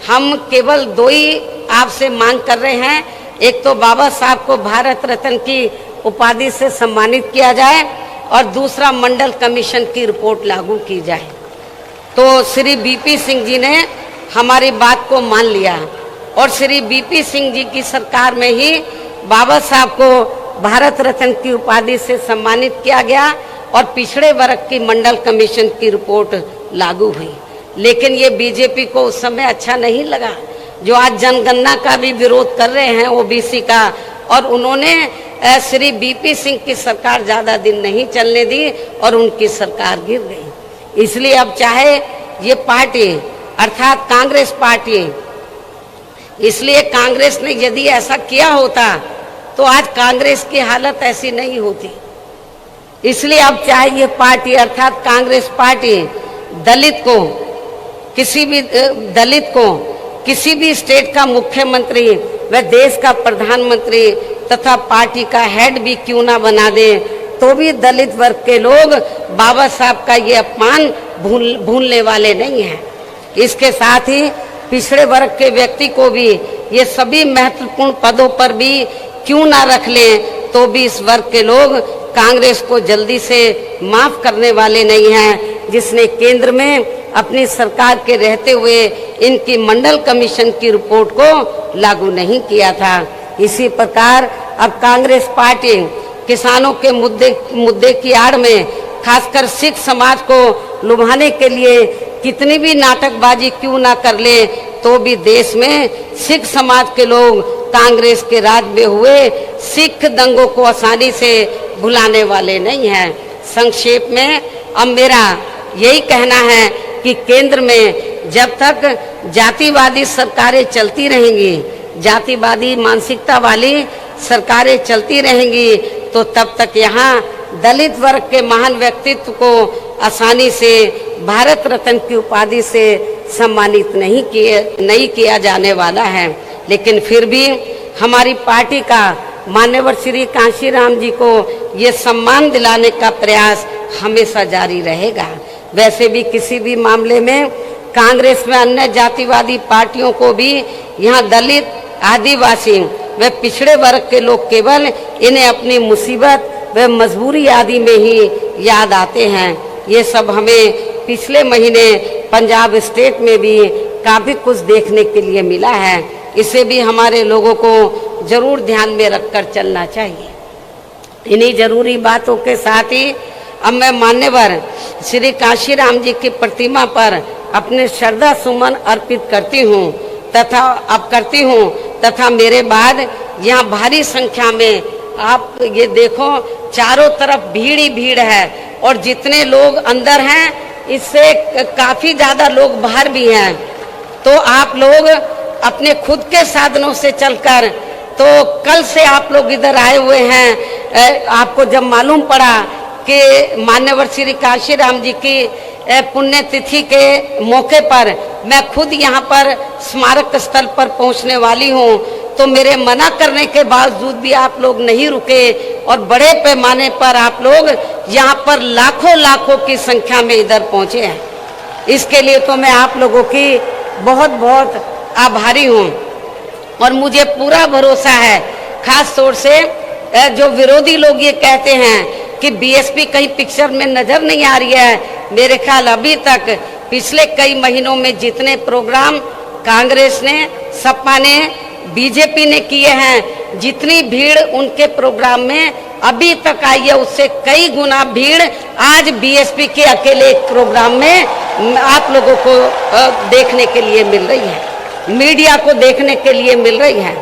Speaker 3: हम केवल दो ही आपसे मांग कर रहे हैं, एक तो बाबा साहब को भारत रत्न की उपाधि से सम्मानित किया जाए और दूसरा मंडल कमीशन की रिपोर्ट लागू की जाए। तो श्री बीपी सिंह जी ने हमारी बात को मान लिया और श्री बीपी सिंह जी की सरकार में ही बाबा साहब को भारत रत्न की उपाधि से सम्मानित किया गया और पिछड़े वर्ग की मंडल कमीशन की रिपोर्ट लागू हुई। लेकिन ये बीजेपी को उस समय अच्छा नहीं लगा, जो आज जनगणना का भी विरोध कर रहे हैं ओबीसी का, और उन्होंने श्री बीपी सिंह की सरकार ज्यादा दिन नहीं चलने दी और उनकी सरकार गिर गई। इसलिए अब चाहे ये पार्टी अर्थात कांग्रेस पार्टी, इसलिए कांग्रेस ने यदि ऐसा किया होता तो आज कांग्रेस की हालत ऐसी नहीं होती। इसलिए अब चाहे ये पार्टी अर्थात कांग्रेस पार्टी दलित को किसी भी स्टेट का मुख्यमंत्री व देश का प्रधानमंत्री तथा पार्टी का हेड भी क्यों ना बना दे, तो भी दलित वर्ग के लोग बाबा साहब का ये अपमान भूलने वाले नहीं हैं। इसके साथ ही पिछड़े वर्ग के व्यक्ति को भी ये सभी महत्वपूर्ण पदों पर भी क्यों ना रख लें, तो भी इस वर्ग के लोग कांग्रेस को जल्दी से माफ करने वाले नहीं हैं, जिसने केंद्र में अपनी सरकार के रहते हुए इनकी मंडल कमीशन की रिपोर्ट को लागू नहीं किया था। इसी प्रकार अब कांग्रेस पार्टी किसानों के मुद्दे की आड़ में खासकर सिख समाज को लुभाने के लिए कितनी भी नाटकबाजी क्यों ना कर ले, तो भी देश में सिख समाज के लोग कांग्रेस के राज में हुए सिख दंगों को आसानी से भुलाने वाले नहीं हैं। संक्षेप में अब मेरा यही कहना है कि केंद्र में जब तक जातिवादी सरकारें चलती रहेंगी, जातिवादी मानसिकता वाली सरकारें चलती रहेंगी, तो तब तक यहाँ दलित वर्ग के महान व्यक्तित्व को आसानी से भारत रत्न की उपाधि से सम्मानित नहीं किया जाने वाला है। लेकिन फिर भी हमारी पार्टी का मान्यवर श्री कांशीराम जी को ये सम्मान दिलाने का प्रयास हमेशा जारी रहेगा। वैसे भी किसी भी मामले में कांग्रेस में अन्य जातिवादी पार्टियों को भी यहाँ दलित, आदिवासी व पिछड़े वर्ग के लोग केवल इन्हें अपनी मुसीबत व मजबूरी आदि में ही याद आते हैं। ये सब हमें पिछले महीने पंजाब स्टेट में भी काफी कुछ देखने के लिए मिला है। इसे भी हमारे लोगों को जरूर ध्यान में रखकर चलना चाहिए। इन्हीं जरूरी बातों के साथ ही अब मैं मान्यवर श्री कांशीराम जी की प्रतिमा पर अपने श्रद्धा सुमन अर्पित करती हूँ तथा मेरे बाद यहाँ भारी संख्या में आप ये देखो चारों तरफ भीड़ ही भीड़ है और जितने लोग अंदर हैं इससे काफी ज्यादा लोग बाहर भी हैं। तो आप लोग अपने खुद के साधनों से चलकर, तो कल से आप लोग इधर आए हुए हैं, आपको जब मालूम पड़ा कि मान्यवर श्री कांशीराम जी की पुण्यतिथि के मौके पर मैं खुद यहाँ पर स्मारक स्थल पर पहुँचने वाली हूँ, तो मेरे मना करने के बावजूद भी आप लोग नहीं रुके और बड़े पैमाने पर आप लोग यहाँ पर लाखों की संख्या में इधर पहुँचे हैं। इसके लिए तो मैं आप लोगों की बहुत बहुत आभारी हूँ और मुझे पूरा भरोसा है, खास तौर से जो विरोधी लोग ये कहते हैं कि बीएसपी कहीं पिक्चर में नजर नहीं आ रही है। मेरे ख्याल अभी तक पिछले कई महीनों में जितने प्रोग्राम कांग्रेस ने, सपा ने, बीजेपी ने किए हैं, जितनी भीड़ उनके प्रोग्राम में अभी तक आई है उससे कई गुना भीड़ आज बीएसपी के अकेले प्रोग्राम में आप लोगों को देखने के लिए मिल रही है, मीडिया को देखने के लिए मिल रही है।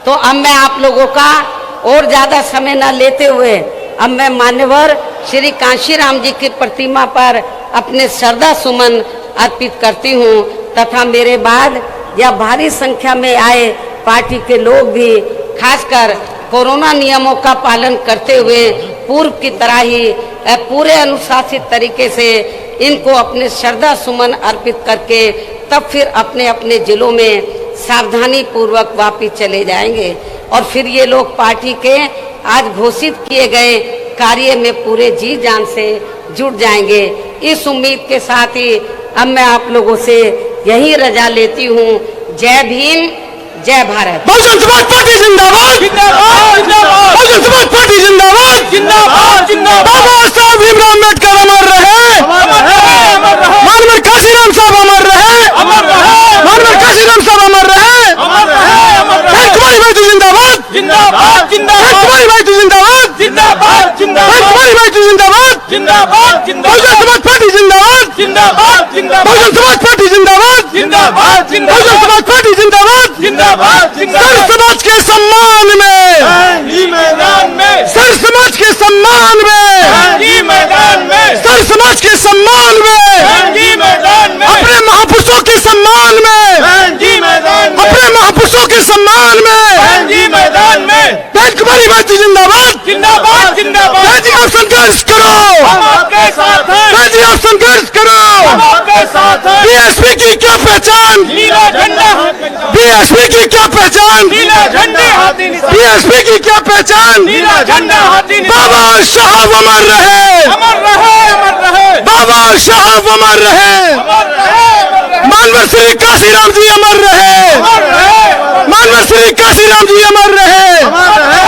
Speaker 3: तो अब मैं आप लोगों का और ज्यादा समय न लेते हुए अब मैं मान्यवर श्री कांशीराम जी की प्रतिमा पर अपने श्रद्धा सुमन अर्पित करती हूँ तथा मेरे बाद यह भारी संख्या में आए पार्टी के लोग भी खासकर कोरोना नियमों का पालन करते हुए पूर्व की तरह ही पूरे अनुशासित तरीके से इनको अपने श्रद्धा सुमन अर्पित करके तब फिर अपने अपने जिलों में सावधानी पूर्वक वापिस चले जाएंगे और फिर ये लोग पार्टी के आज घोषित किए गए कार्य में पूरे जी जान से जुट जाएंगे। इस उम्मीद के साथ ही अब मैं आप लोगों से यही रजा लेती हूँ। जय भीम, जय भारत।
Speaker 2: बहुजन समाज पार्टी जिंदाबाद जिंदाबाद जिंदाबाद। बहुजन समाज पार्टी जिंदाबाद जिंदाबाद जिंदाबाद। बाबा साहब भीमराव अम्बेडकर अमर रहे, मानवर काशीराम साहब अमर रहे, मानवर काशीराम साहब अमर रहे। कुमारी भाई जिंदाबाद जिंदाबाद जिंदाबाद। कुमारी भाई जिंदाबाद जिंदाबाद जिंदाबाद। कुमारी भाई जिंदाबाद जिंदाबाद जिंदाबाद। बहुजन समाज पार्टी जिंदाबाद जिंदाबाद जिंदाबाद। बहुजन समाज पार्टी जिंदाबाद जिंदाबाद जिंदाबाद। बहुजन समाज पार्टी जिंदाबाद जिंदाबाद जिंदाबाद। सर समाज के सम्मान में जी मैदान में, सर समाज के सम्मान में जी मैदान में, सर समाज के सम्मान में जी मैदान में, अपने महापुरुषों के सम्मान में जी मैदान में, अपने महापुरुषों के सम्मान में जी मैदान में। बहन कुमारी भाई जिंदाबाद जिंदाबाद जिंदाबाद। बहन जी आप संघर्ष करो, हम आपके साथ हैं। बहन जी आप संघर्ष करो, हम आपके साथ हैं। बीएसपी की क्या पहचान, नीला झंडा। बीएसपी की क्या पहचान, नीला झंडा हाथी निशान। बीएसपी की क्या पहचान, नीला झंडा हाथी निशान। बाबा साहब अमर रहे, अमर रहे, अमर रहे। बाबा साहब अमर रहे, अमर रहे। मानवर श्री काशीराम जी अमर रहे, अमर रहे। मानवर श्री काशीराम जी अमर रहे, अमर रहे।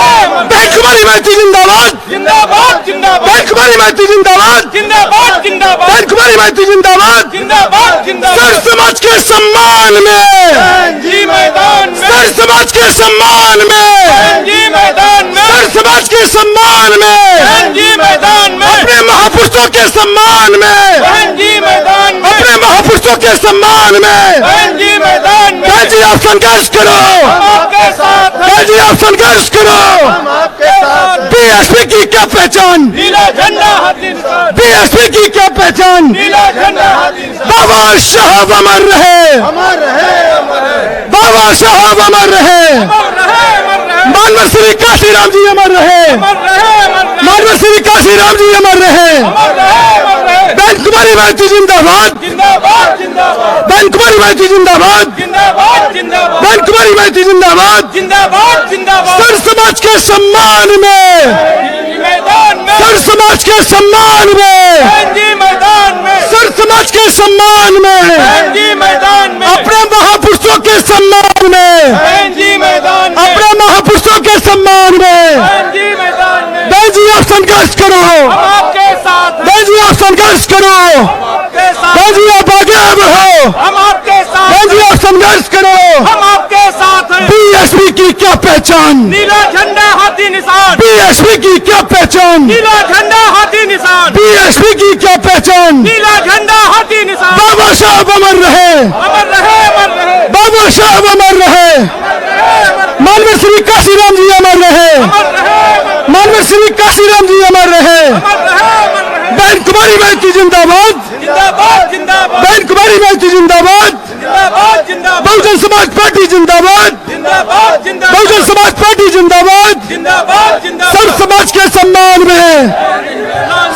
Speaker 2: बहन कुमारी भाई जिंदाबाद जिंदाबाद जिंदाबाद। बहन कुमारी भाई जिंदाबाद जिंदाबाद जिंदाबाद। बहन कुमारी भाई जिंदाबाद जिंदाबाद जिंदाबाद। सर समाज के सम्मान में जी मैदान में, सर समाज के सम्मान में जी मैदान में, सर समाज के सम्मान में जी मैदान में, अपने महापुरुषों के सम्मान में जी मैदान में, अपने महापुरुषों के सम्मान में जी मैदान में। बहन जी आप संघर्ष करो, हम आपके साथ हैं। बहन जी आप संघर्ष करो, हम आपके साथ। बीएसपी की क्या पहचान, नीला झंडा हाथी निशान। बीएसपी की क्या पहचान, नीला झंडा हाथी निशान। बाबा साहब अमर रहे, अमर रहे, अमर रहे। बाबा साहब अमर रहे, अमर रहे, अमर रहे। मानवर श्री काशीराम जी अमर रहे, अमर रहे, अमर रहे। मानवर श्री काशीराम जी अमर रहे, अमर रहे, अमर रहे। बहन कुमारी भाई जिंदाबाद जिंदाबाद जिंदाबाद। बहन कुमारी भाई जिंदाबाद जिंदाबाद जिंदाबाद। बहन कुमारी भाई जिंदाबाद जिंदाबाद जिंदाबाद। सर समाज के सम्मान में मैदान में, सर समाज के सम्मान में जी मैदान में, सर समाज के सम्मान में जी मैदान में, अपने महापुरुषों के सम्मान में जी मैदान में, अपने महापुरुषों के सम्मान में जी मैदान में। बहन जी आप संघर्ष करो, हम आपके साथ। बहन जी आप संघर्ष करो, हम आपके साथ। बहन जी आप आगे बढ़ो, हम आपके साथ। बहन जी आप संघर्ष करो, हम आपके साथ हैं। बीएसपी की क्या पहचान, नीला झंडा हाथी निशान। बीएसपी की क्या पहचान, नीला झंडा हाथी निशान। बीएसपी की क्या पहचान, नीला झंडा हाथी निशान। बाबा साहब अमर रहे, अमर रहे, अमर रहे। बाबा साहब अमर रहे, अमर रहे। मानवर श्री काशीराम जी अमर रहे, अमर रहे। मानवर श्री काशीराम जी अमर रहे, अमर रहे, अमर रहे। बहन कुमारी भाई जिंदाबाद जिंदाबाद जिंदाबाद। बहन कुमारी भाई जिंदाबाद जिंदाबाद जिंदाबाद। बहुजन समाज पार्टी जिंदाबाद जिंदाबाद जिंदाबाद। बहुजन समाज पार्टी जिंदाबाद जिंदाबाद जिंदाबाद। सर समाज के सम्मान में,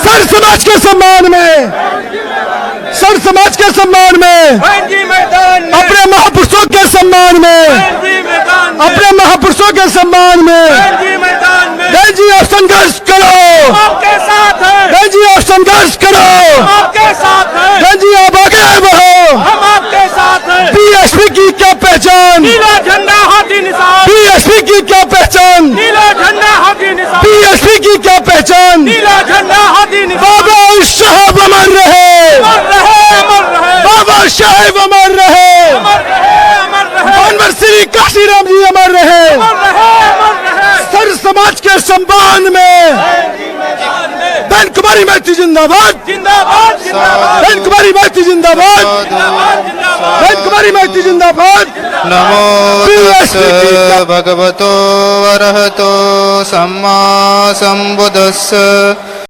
Speaker 2: सर समाज के सम्मान में, सर समाज के सम्मान में, अपने महापुरुषों के सम्मान में, अपने महापुरुषों के सम्मान में। बहन जी आप संघर्ष करो, आपके साथ हैं। बहन जी आप संघर्ष करो, आपके साथ हैं। बहन जी आप आगे बढ़ो, हम आपके साथ हैं। बीएसपी की क्या पहचान, नीला झंडा हाथी निशान। बीएसपी की क्या पहचान, नीला झंडा हाथी निशान। बीएसपी की क्या पहचान, नीला झंडा हाथी निशान। बाबा साहब अमर रहे, अमर रहे, अमर रहे। बाबा साहब अमर रहे, अमर रहे, अमर रहे। मानवर श्री काशीराम जी अमर रहे, अमर रहे, अमर रहे। सर समाज के सम्मान में बहन कुमारी भाई जिंदाबाद जिंदाबाद जिंदाबाद। बहन कुमारी भाई जिंदाबाद बहन कुमारी भाई जिंदाबाद।
Speaker 4: नमो तस्स भगवतो अरहतो सम्मा संबुद्धस्स।